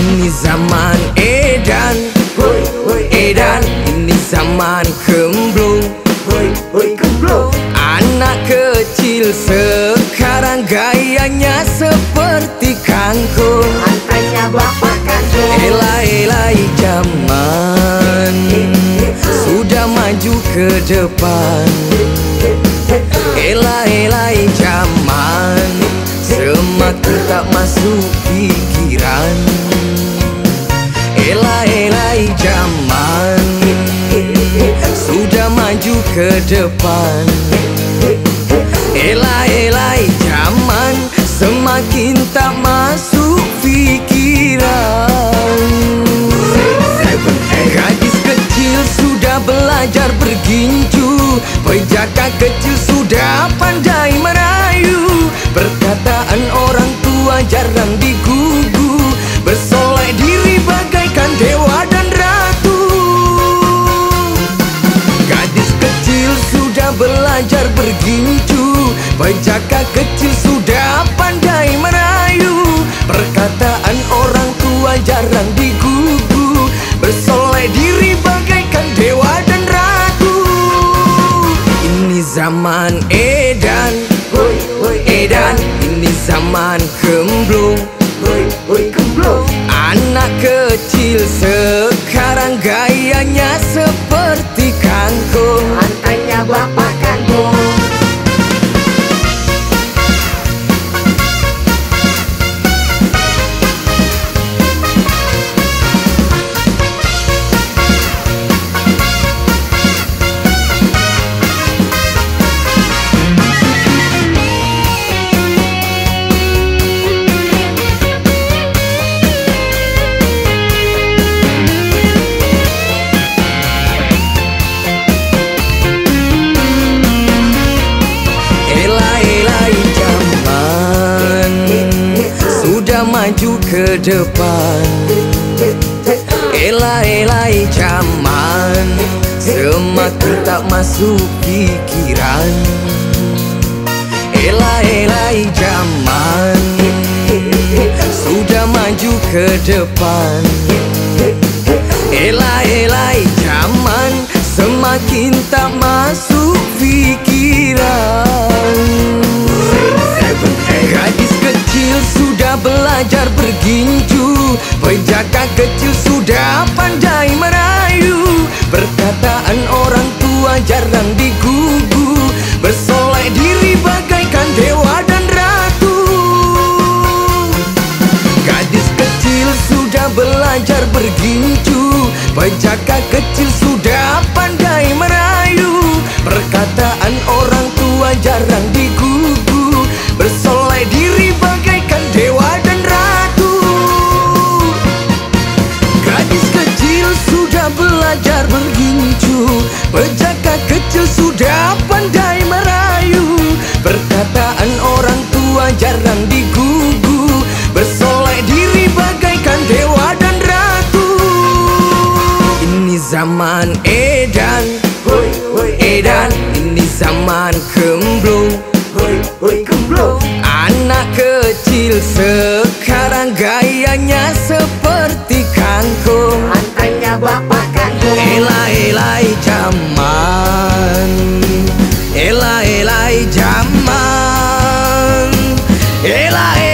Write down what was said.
Ini zaman edan, edan. Ini zaman gemblung, gemblung. Anak kecil sekarang gayanya seperti kangkung. Antanya bapak kangkung. Elai zaman sudah maju ke depan. Elai zaman semakin tak masuk pikiran. Elai zaman sudah maju ke depan. Elai zaman semakin tak masuk pikiran. Gadis kecil sudah belajar berginju, pejaka kecil sudah pandai merayu. Perkataan orang tua jarang digugu, bersolek diri bagaikan dewa dan ratu. Gadis kecil sudah belajar berginju, pejaka kecil sudah pandai merayu. Perkataan orang tua jarang digugu, bersolek diri bagaikan dewa dan ratu. Ini zaman edan, edan. Ini zaman gemblung, gemblung. Anak kecil sekarang gayanya seperti kangkung. Antanya bapak kangkung. Maju ke depan. Elai zaman semakin tak masuk pikiran. Elai zaman sudah maju ke depan. Elai zaman semakin tak masuk pikiran. Gadis kecil sudah belajar berginju, pejaka kecil sudah pandai merayu. Perkataan orang tua jarang digugu, bersolek diri bagaikan dewa dan ratu. Gadis kecil sudah belajar berginju, pejaka kecil sudah pandai merayu. Perkataan orang tua jarang digugu, bersolek diri bagaikan dewa dan ratu. Gadis kecil sudah belajar berginju, pejaka kecil sudah pandai merayu. Perkataan orang tua jarang digugu, bersolek diri bagaikan dewa dan ratu. Ini zaman edan, edan. Ini zaman gemblung, gemblung. Anak kecil sekarang gayanya seperti kangkung. Antanya bapak kangkung. Elai zaman, elai zaman, elai